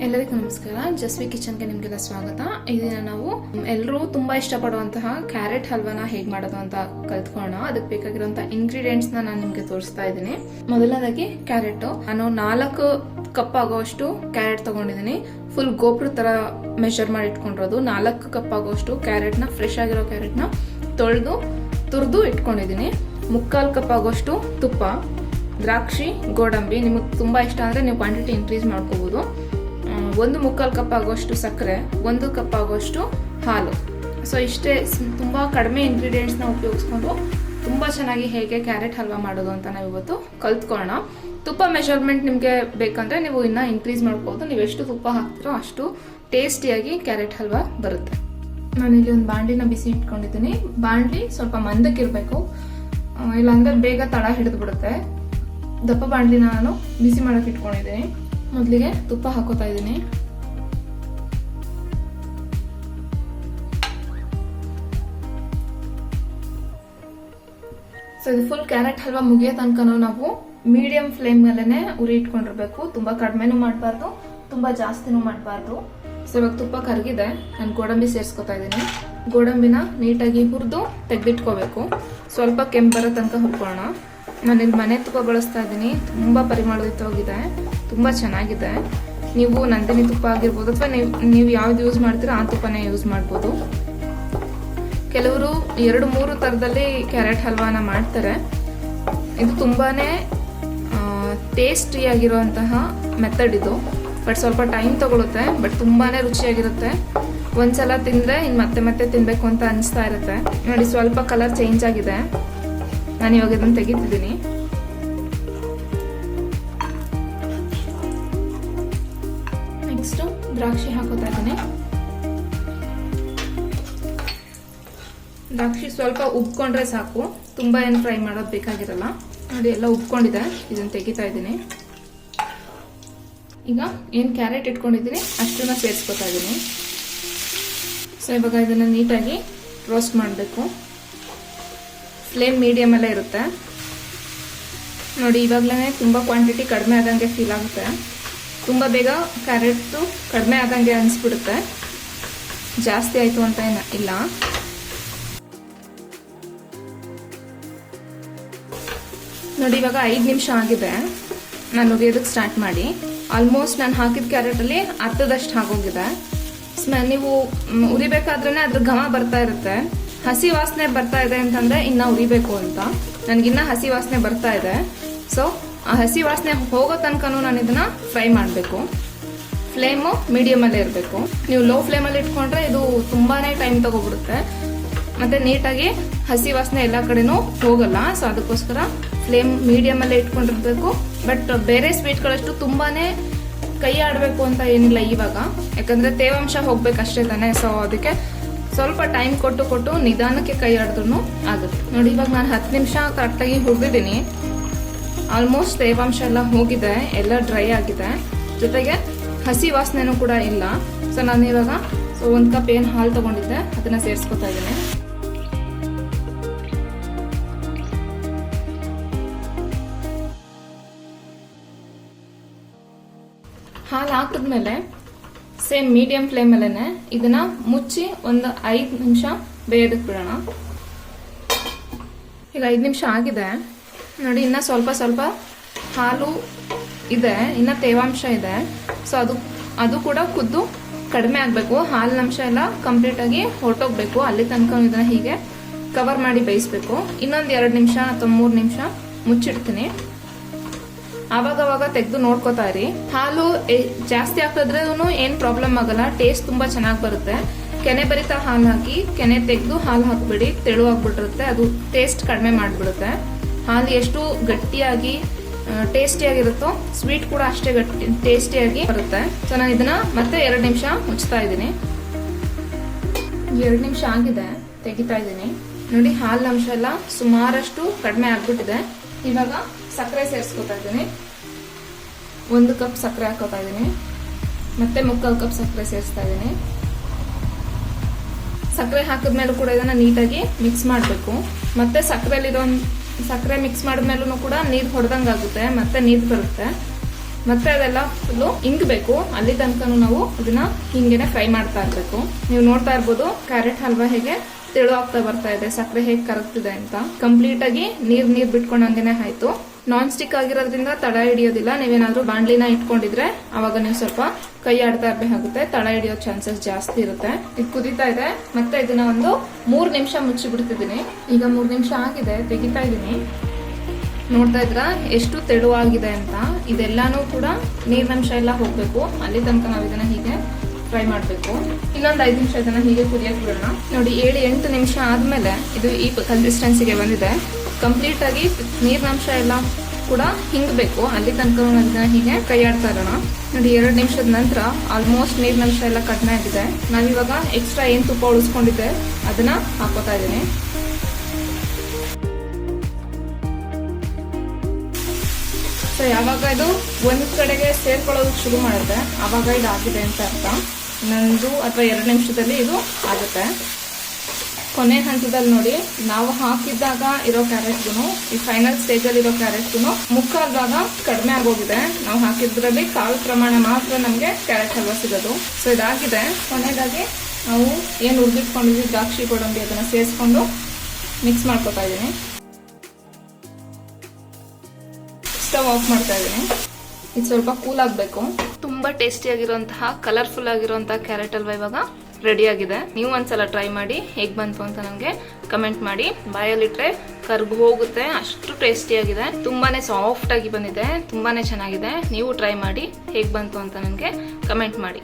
ಎಲ್ಲರಿಗೂ ನಮಸ್ಕಾರ. ಜಸ್ವಿ ಕಿಚನ್ಗೆ ನಿಮಗೆಲ್ಲ ಸ್ವಾಗತ. ಇದನ್ನ ನಾವು ಎಲ್ಲರೂ ತುಂಬಾ ಇಷ್ಟಪಡುವಂತಹ ಕ್ಯಾರೆಟ್ ಹಲ್ವಾನ ಹೇಗೆ ಮಾಡೋದು ಅಂತ ಕಲ್ತ್ಕೊಳ್ಳೋಣ. ಅದಕ್ಕೆ ಬೇಕಾಗಿರುವಂತಹ ಇಂಗ್ರೀಡಿಯೆಂಟ್ಸ್ ನಾನು ನಿಮಗೆ ತೋರಿಸ್ತಾ ಇದ್ದೀನಿ. ಮೊದಲನೇದಾಗಿ ಕ್ಯಾರೆಟ್. ನಾನು 4 ಕಪ್ ಆಗೋಷ್ಟು ಕ್ಯಾರೆಟ್ ತಗೊಂಡಿದ್ದೀನಿ. ಫುಲ್ ಗೋಪುರ ತರ ಮೆಷರ್ ಮಾಡಿ ಇಟ್ಕೊಂಡಿರೋದು. 4 ಕಪ್ ಆಗೋಷ್ಟು ಕ್ಯಾರೆಟ್ನ, ಫ್ರೆಶ್ ಆಗಿರೋ ಕ್ಯಾರೆಟ್ನ ತೊಳೆದು ತುರಿದು ಇಟ್ಕೊಂಡಿದ್ದೀನಿ. 3/4 ಕಪ್ ಆಗೋಷ್ಟು ತುಪ್ಪ, ದ್ರಾಕ್ಷಿ, ಗೋಡಂಬಿ. ನಿಮಗೆ ತುಂಬಾ ಇಷ್ಟ ಅಂದ್ರೆ ನೀವು ಕ್ವಾಂಟಿಟಿ ಇನ್ಕ್ರೀಸ್ ಮಾಡ್ಕೋಬಹುದು. 1/4 ಕಪ್ ಆಗೋಷ್ಟು ಸಕ್ಕರೆ, 1 ಕಪ್ ಆಗೋಷ್ಟು ಹಾಲು. ಸೊ ಇಷ್ಟೇ, ತುಂಬಾ ಕಡಿಮೆ ಇಂಗ್ರೀಡಿಯೆಂಟ್ಸ್ನ ಉಪಯೋಗಿಸ್ಕೊಂಡು ತುಂಬಾ ಚೆನ್ನಾಗಿ ಹೇಗೆ ಕ್ಯಾರೆಟ್ ಹಲ್ವಾ ಮಾಡೋದು ಅಂತ ನಾವು ಇವತ್ತು ಕಲ್ತ್ಕೊಳ್ಳೋಣ. ತುಪ್ಪ ಮೆಷರ್ಮೆಂಟ್ ನಿಮಗೆ ಬೇಕಂದ್ರೆ ನೀವು ಇನ್ನ ಇನ್ಕ್ರೀಸ್ ಮಾಡ್ಬೋದು. ನೀವು ಎಷ್ಟು ತುಪ್ಪ ಹಾಕ್ತಿರೋ ಅಷ್ಟು ಟೇಸ್ಟಿಯಾಗಿ ಕ್ಯಾರೆಟ್ ಹಲ್ವಾ ಬರುತ್ತೆ. ನಾನಿಲ್ಲಿ ಒಂದು ಬಾಂಡ್ಲಿನ ಬಿಸಿ ಇಟ್ಕೊಂಡಿದ್ದೀನಿ. ಬಾಂಡ್ಲಿ ಸ್ವಲ್ಪ ಮಂದಕ್ಕಿರ್ಬೇಕು, ಇಲ್ಲಾಂದ್ರೆ ಬೇಗ ತಳ ಹಿಡಿದು ಬಿಡುತ್ತೆ. ದಪ್ಪ ಬಾಂಡ್ಲಿನ ನಾನು ಬಿಸಿ ಮಾಡಕ್ಕೆ ಇಟ್ಕೊಂಡಿದ್ದೀನಿ. ಮೊದಲಿಗೆ ತುಪ್ಪ ಹಾಕೋತಾ ಇದ್ದೀನಿ. ಸೊ ಇದು ಫುಲ್ ಕ್ಯಾರೆಟ್ ಹಲ್ವಾ ಮುಗಿಯೋ ತನಕನೂ ನಾವು ಮೀಡಿಯಂ ಫ್ಲೇಮ್ ಮೇಲೆನೆ ಉರಿ ಇಟ್ಕೊಂಡಿರ್ಬೇಕು. ತುಂಬಾ ಕಡಿಮೆನೂ ಮಾಡಬಾರ್ದು, ತುಂಬಾ ಜಾಸ್ತಿನೂ ಮಾಡಬಾರ್ದು. ಸೊ ಇವಾಗ ತುಪ್ಪ ಕರಗಿದೆ. ನಾನು ಗೋಡಂಬಿ ಸೇರಿಸ್ಕೊತಾ ಇದ್ದೀನಿ. ಗೋಡಂಬಿನ ನೀಟಾಗಿ ಹುರಿದು ತೆಗೆದಿಟ್ಕೋಬೇಕು. ಸ್ವಲ್ಪ ಕೆಂಪು ಬರೋ ತನಕ ಹುರ್ಕೊಳ್ಳೋಣ. ನಾನಿಲ್ಲಿ ಮನೆ ತುಪ್ಪ ಬಳಸ್ತಾ ಇದ್ದೀನಿ. ತುಂಬಾ ಪರಿಮಳಯುತವಾಗಿದೆ, ತುಂಬಾ ಚೆನ್ನಾಗಿದೆ. ನೀವು ನಂದಿನಿ ತುಪ್ಪ ಆಗಿರ್ಬೋದು ಅಥವಾ ನೀವು ಯಾವ್ದು ಯೂಸ್ ಮಾಡ್ತೀರಾ ಆ ತುಪ್ಪನೇ ಯೂಸ್ ಮಾಡ್ಬೋದು. ಕೆಲವರು 2-3 ಥರದಲ್ಲಿ ಕ್ಯಾರೆಟ್ ಹಲ್ವಾನ ಮಾಡ್ತಾರೆ. ಇದು ತುಂಬಾನೇ ಟೇಸ್ಟಿಯಾಗಿರುವಂತಹ ಮೆಥಡ್ ಇದು. ಬಟ್ ಸ್ವಲ್ಪ ಟೈಮ್ ತಗೊಳುತ್ತೆ, ಬಟ್ ತುಂಬಾನೇ ರುಚಿಯಾಗಿರುತ್ತೆ. ಒಂದ್ಸಲ ತಿಂದ್ರೆ ಇನ್ನು ಮತ್ತೆ ಮತ್ತೆ ತಿನ್ಬೇಕು ಅಂತ ಅನಿಸ್ತಾ ಇರುತ್ತೆ. ನೋಡಿ, ಸ್ವಲ್ಪ ಕಲರ್ ಚೇಂಜ್ ಆಗಿದೆ. ನಾನು ಇವಾಗ ಇದನ್ನು ತೆಗಿತಿದ್ದೀನಿ. ನೆಕ್ಸ್ಟ್ ದ್ರಾಕ್ಷಿ ಹಾಕೋತಾ ಇದ್ದೀನಿ. ದ್ರಾಕ್ಷಿ ಸ್ವಲ್ಪ ಉಬ್ಕೊಂಡ್ರೆ ಸಾಕು, ತುಂಬಾ ಏನು ಫ್ರೈ ಮಾಡೋದು ಬೇಕಾಗಿರಲ್ಲ. ನೋಡಿ, ಎಲ್ಲ ಉಬ್ಕೊಂಡಿದೆ. ಇದನ್ನು ತೆಗಿತಾ ಇದ್ದೀನಿ. ಈಗ ಏನು ಕ್ಯಾರೆಟ್ ಇಟ್ಕೊಂಡಿದ್ದೀನಿ ಅಷ್ಟನ್ನ ಸೇರಿಸ್ಕೊತಾ ಇದ್ದೀನಿ. ಸೊ ಇವಾಗ ಇದನ್ನ ನೀಟಾಗಿ ರೋಸ್ಟ್ ಮಾಡಬೇಕು. ಫ್ಲೇಮ್ ಮೀಡಿಯಮ್ ಅಲ್ಲೇ ಇರುತ್ತೆ. ನೋಡಿ, ಇವಾಗಲೇ ತುಂಬ ಕ್ವಾಂಟಿಟಿ ಕಡಿಮೆ ಆದಂಗೆ ಫೀಲ್ ಆಗುತ್ತೆ. ತುಂಬ ಬೇಗ ಕ್ಯಾರೆಟು ಕಡಿಮೆ ಆದಂಗೆ ಅನಿಸ್ಬಿಡುತ್ತೆ. ಜಾಸ್ತಿ ಆಯಿತು ಅಂತ ಇಲ್ಲ. ನೋಡಿ, ಇವಾಗ 5 ನಿಮಿಷ ಆಗಿದೆ. ನಾನು ಉರಿಯೋದಕ್ಕೆ ಸ್ಟಾರ್ಟ್ ಮಾಡಿ. ಆಲ್ಮೋಸ್ಟ್ ನಾನು ಹಾಕಿದ ಕ್ಯಾರೆಟಲ್ಲಿ ಅರ್ಧದಷ್ಟು ಆಗೋಗಿದೆ. ನೀವು ಉರಿಬೇಕಾದ್ರೇ ಅದ್ರ ಘಮ ಬರ್ತಾ ಇರುತ್ತೆ. ಹಸಿ ವಾಸನೆ ಬರ್ತಾ ಇದೆ ಅಂತಂದ್ರೆ ಇನ್ನ ಉರಿಬೇಕು ಅಂತ. ನನ್ಗಿನ್ನ ಹಸಿ ವಾಸನೆ ಬರ್ತಾ ಇದೆ. ಸೊ ಆ ಹಸಿ ವಾಸನೆ ಹೋಗೋ ತನಕನೂ ನಾನು ಇದನ್ನ ಫ್ರೈ ಮಾಡಬೇಕು. ಫ್ಲೇಮು ಮೀಡಿಯಮ್ ಅಲ್ಲೇ ಇರಬೇಕು. ನೀವು ಲೋ ಫ್ಲೇಮಲ್ಲಿ ಇಟ್ಕೊಂಡ್ರೆ ಇದು ತುಂಬಾನೇ ಟೈಮ್ ತಗೋಬಿಡುತ್ತೆ, ಮತ್ತೆ ನೀಟಾಗಿ ಹಸಿ ವಾಸನೆ ಎಲ್ಲ ಕಡೆನೂ ಹೋಗಲ್ಲ. ಸೊ ಅದಕ್ಕೋಸ್ಕರ ಫ್ಲೇಮ್ ಮೀಡಿಯಮ್ ಅಲ್ಲೇ ಇಟ್ಕೊಂಡಿರ್ಬೇಕು. ಬಟ್ ಬೇರೆ ಸ್ವೀಟ್ಗಳಷ್ಟು ತುಂಬಾನೇ ಕೈ ಆಡಬೇಕು ಅಂತ ಏನಿಲ್ಲ ಇವಾಗ, ಯಾಕಂದ್ರೆ ತೇವಾಂಶ ಹೋಗ್ಬೇಕಷ್ಟೇ ತಾನೆ. ಸೊ ಅದಕ್ಕೆ ಸ್ವಲ್ಪ ಟೈಮ್ ಕೊಟ್ಟು ನಿಧಾನಕ್ಕೆ ಕೈ ಆಡಿದ್ರು ಆಗುತ್ತೆ. ನೋಡಿ, ಇವಾಗ ನಾನು 10 ನಿಮಿಷ ಕರೆಕ್ಟಾಗಿ ಹುರಿದಿದ್ದೀನಿ. ಆಲ್ಮೋಸ್ಟ್ ತೇವಾಂಶ ಎಲ್ಲ ಹೋಗಿದೆ, ಎಲ್ಲ ಡ್ರೈ ಆಗಿದೆ, ಜೊತೆಗೆ ಹಸಿ ವಾಸನೆನೂ ಕೂಡ ಇಲ್ಲ. ಸೊ ನಾನು ಇವಾಗ 1 ಕಪ್ ಏನು ಹಾಲು ತಗೊಂಡಿದ್ದೆ ಅದನ್ನ ಸೇರಿಸ್ಕೊತಾ ಇದ್ದೀನಿ. ಹಾಲು ಹಾಕಿದ್ಮೇಲೆ ಸೇಮ್ ಮೀಡಿಯಂ ಫ್ಲೇಮಲ್ಲೇ ಇದನ್ನ ಮುಚ್ಚಿ ಒಂದು 5 ನಿಮಿಷ ಬೇಯೋದಕ್ಕೆ ಬಿಡೋಣ. ಈಗ 5 ನಿಮಿಷ ಆಗಿದೆ. ನೋಡಿ, ಇನ್ನ ಸ್ವಲ್ಪ ಹಾಲು ಇದೆ, ಇನ್ನ ತೇವಾಂಶ ಇದೆ. ಸೊ ಅದು ಕೂಡ ಕುದ್ದು ಕಡಿಮೆ ಆಗಬೇಕು. ಹಾಲಿನ ಅಂಶ ಎಲ್ಲ ಕಂಪ್ಲೀಟ್ ಆಗಿ ಹೊರಟೋಗ್ಬೇಕು. ಅಲ್ಲಿ ತನಕ ಇದನ್ನ ಹೀಗೆ ಕವರ್ ಮಾಡಿ ಬೇಯಿಸ್ಬೇಕು. ಇನ್ನೊಂದು 2 ನಿಮಿಷ ಅಥವಾ 3 ನಿಮಿಷ ಮುಚ್ಚಿಡ್ತೀನಿ. ಆವಾಗ ತೆಗೆದು ನೋಡ್ಕೋತಾ ಇರಿ. ಹಾಲು ಜಾಸ್ತಿ ಹಾಕಿದ್ರೆ ಏನ್ ಪ್ರಾಬ್ಲಮ್ ಆಗಲ್ಲ, ಟೇಸ್ಟ್ ತುಂಬಾ ಚೆನ್ನಾಗಿ ಬರುತ್ತೆ. ಕೆನೆ ಬರಿತ ಹಾಲು ಹಾಕಿ ಕೆನೆ ತೆಗೆದು ಹಾಲು ಹಾಕ್ಬಿಡಿ, ತೆಳುವಾಗ್ಬಿಟ್ಟಿರುತ್ತೆ. ಅದು ಟೇಸ್ಟ್ ಕಡಿಮೆ ಮಾಡಿಬಿಡುತ್ತೆ. ಹಾಲು ಎಷ್ಟು ಗಟ್ಟಿಯಾಗಿ ಟೇಸ್ಟಿಯಾಗಿರುತ್ತೋ ಸ್ವೀಟ್ ಕೂಡ ಅಷ್ಟೇ ಟೇಸ್ಟಿಯಾಗಿ ಬರುತ್ತೆ. ಸೊ ನಾನು ಇದನ್ನ ಮತ್ತೆ 2 ನಿಮಿಷ ಮುಚ್ತಾ ಇದ್ದೀನಿ. 2 ನಿಮಿಷ ಆಗಿದೆ, ತೆಗಿತಾ ಇದ್ದೀನಿ. ನೋಡಿ, ಹಾಲಿನ ಅಂಶ ಎಲ್ಲ ಸುಮಾರಷ್ಟು ಕಡಿಮೆ ಆಗ್ಬಿಟ್ಟಿದೆ. ಇವಾಗ ಸಕ್ಕರೆ ಸೇರಿಸ್ಕೊತಾ ಇದ್ದೀನಿ. 1 ಕಪ್ ಸಕ್ಕರೆ ಹಾಕೋತಾ ಇದ್ದೀನಿ. ಮತ್ತೆ 3/4 ಕಪ್ ಸಕ್ಕರೆ ಸೇರಿಸ್ತಾ ಇದ್ದೀನಿ. ಸಕ್ಕರೆ ಹಾಕಿದ್ಮೇಲೂ ಕೂಡ ಇದನ್ನ ನೀಟಾಗಿ ಮಿಕ್ಸ್ ಮಾಡಬೇಕು. ಮತ್ತೆ ಸಕ್ಕರೆ ಮಿಕ್ಸ್ ಮಾಡಿದ್ಮೇಲೂ ಕೂಡ ನೀರು ಹೊಡೆದಂಗಾಗುತ್ತೆ, ಮತ್ತೆ ನೀರು ಬರುತ್ತೆ. ಮತ್ತೆ ಅದೆಲ್ಲ ಫುಲ್ಲು ಇಂಗಬೇಕು. ಅಲ್ಲಿ ತನಕನೂ ನಾವು ಇದನ್ನ ಹಿಂಗೇನೆ ಫ್ರೈ ಮಾಡ್ತಾ ಇರ್ಬೇಕು. ನೀವು ನೋಡ್ತಾ ಇರ್ಬೋದು ಕ್ಯಾರೆಟ್ ಹಲ್ವಾ ಹೇಗೆ ತೆಳು ಆಗ್ತಾ ಬರ್ತಾ ಇದೆ, ಸಕ್ಕರೆ ಹೇಗೆ ಕರಗ್ತಿದೆ ಅಂತ. ಕಂಪ್ಲೀಟ್ ಆಗಿ ನೀರ್ ಬಿಟ್ಕೊಂಡಂಗೆನೆ ಆಯ್ತು. ನಾನ್ ಸ್ಟಿಕ್ ಆಗಿರೋದ್ರಿಂದ ತಳ ಹಿಡಿಯೋದಿಲ್ಲ. ನೀವೇನಾದ್ರೂ ಬಾಣ್ಲಿನ ಇಟ್ಕೊಂಡಿದ್ರೆ ಅವಾಗ ನೀವು ಸ್ವಲ್ಪ ಕೈ ಆಡ್ತಾ ಇರ್ಬೇಕಾಗುತ್ತೆ, ತಳ ಹಿಡಿಯೋ ಚಾನ್ಸಸ್ ಜಾಸ್ತಿ ಇರುತ್ತೆ. ಇದು ಕುದೀತಾ ಇದೆ. ಮತ್ತೆ ಇದನ್ನ ಒಂದು 3 ನಿಮಿಷ ಮುಚ್ಚಿ ಬಿಡ್ತಿದ್ದೀನಿ. ಈಗ 3 ನಿಮಿಷ ಆಗಿದೆ, ತೆಗಿತಾ ಇದೀನಿ. ನೋಡ್ತಾ ಇದ್ರ ಎಷ್ಟು ತೆಳುವಾಗಿದೆ ಅಂತ. ಇದೆಲ್ಲಾನು ಕೂಡ ನೀರಿನಂಶ ಎಲ್ಲ ಹೋಗ್ಬೇಕು. ಅಲ್ಲಿ ತನಕ ನಾವು ಇದನ್ನ ಹೀಗೆ ಫ್ರೈ ಮಾಡಬೇಕು. ಇನ್ನೊಂದು 5 ನಿಮಿಷ ಇದನ್ನ ಹೀಗೆ ಕುದಿಯಕ್ಕೆ ಬಿಡೋಣ. ನೋಡಿ 7-8 ನಿಮಿಷ ಆದ್ಮೇಲೆ ಇದು ಈ ಕನ್ಸಿಸ್ಟೆನ್ಸಿಗೆ ಬಂದಿದೆ. ಕಂಪ್ಲೀಟ್ ಆಗಿ ನೀರಿನಂಶ ಎಲ್ಲ ಕೂಡ ಹಿಂಗಬೇಕು. ಅಲ್ಲಿ ತನಕ ಅದನ್ನ ಹೀಗೆ ಕೈ ಆಡ್ತಾ ಇರೋಣ. ನೋಡಿ 2 ನಿಮಿಷದ ನಂತರ ಆಲ್ಮೋಸ್ಟ್ ನೀರಿನಂಶ ಎಲ್ಲ ಕಡಿಮೆ ಆಗಿದೆ. ನಾವಿವಾಗ ಎಕ್ಸ್ಟ್ರಾ ಏನ್ ತುಪ್ಪ ಉಳಿಸ್ಕೊಂಡಿದ್ದೆ ಅದನ್ನ ಹಾಕೋತಾ ಇದೀನಿ. ಸೊ ಯಾವಾಗ ಇದು ಒಂದ್ ಕಡೆಗೆ ಸೇರ್ಕೊಳ್ಳೋದಕ್ಕೆ ಶುರು ಮಾಡುತ್ತೆ ಆವಾಗ ಇದು ಆಗಿದೆ ಅಂತ ಅರ್ಥ. ಇನ್ನೊಂದು ಅಥವಾ 2 ನಿಮಿಷದಲ್ಲಿ ಇದು ಆಗುತ್ತೆ. ಕೊನೆ ಹಂತದಲ್ಲಿ ನೋಡಿ, ನಾವು ಹಾಕಿದ್ದಾಗ ಇರೋ ಕ್ಯಾರೆಟ್ಗೂ ಈ ಫೈನಲ್ ಸ್ಟೇಜ್ ಅಲ್ಲಿ ಇರೋ ಕ್ಯಾರೆಟ್ಗೂ ಮುಕ್ಕಾಲ್ ಭಾಗ ಕಡಿಮೆ ಆಗೋಗಿದೆ. ನಾವು ಹಾಕಿದ್ರಲ್ಲಿ ಕಾಳು ಪ್ರಮಾಣ ಮಾತ್ರ ನಮಗೆ ಕ್ಯಾರೆಟ್ ಹಲ್ವಾ ಸಿಗೋದು. ಸೊ ಇದಾಗಿದೆ. ಕೊನೆಯದಾಗಿ ನಾವು ಏನು ಹುರಿದಿಟ್ಕೊಂಡಿದ್ವಿ ದ್ರಾಕ್ಷಿ ಗೋಡಂಬಿ ಅದನ್ನ ಸೇರಿಸ್ಕೊಂಡು ಮಿಕ್ಸ್ ಮಾಡ್ಕೊತಾ ಇದೀನಿ. ಸ್ಟವ್ ಆಫ್ ಮಾಡ್ತಾ ಇದೀನಿ. ಇದು ಸ್ವಲ್ಪ ಕೂಲ್ ಆಗಬೇಕು. ತುಂಬಾ ಟೇಸ್ಟಿ ಆಗಿರುವಂತಹ ಕಲರ್ಫುಲ್ ಆಗಿರುವಂತಹ ಕ್ಯಾರೆಟ್ ಹಲ್ವಾ ಇವಾಗ ರೆಡಿ ಆಗಿದೆ. ನೀವು ಒಂದ್ಸಲ ಟ್ರೈ ಮಾಡಿ ಹೇಗ್ ಬಂತು ಅಂತ ನನಗೆ ಕಮೆಂಟ್ ಮಾಡಿ. ಬಾಯಲ್ಲಿಟ್ರೆ ಕರ್ಗು ಹೋಗುತ್ತೆ, ಅಷ್ಟು ಟೇಸ್ಟಿ ಆಗಿದೆ. ತುಂಬಾನೇ ಸಾಫ್ಟ್ ಆಗಿ ಬಂದಿದೆ, ತುಂಬಾನೇ ಚೆನ್ನಾಗಿದೆ. ನೀವು ಟ್ರೈ ಮಾಡಿ ಹೇಗ್ ಬಂತು ಅಂತ ನನಗೆ ಕಮೆಂಟ್ ಮಾಡಿ.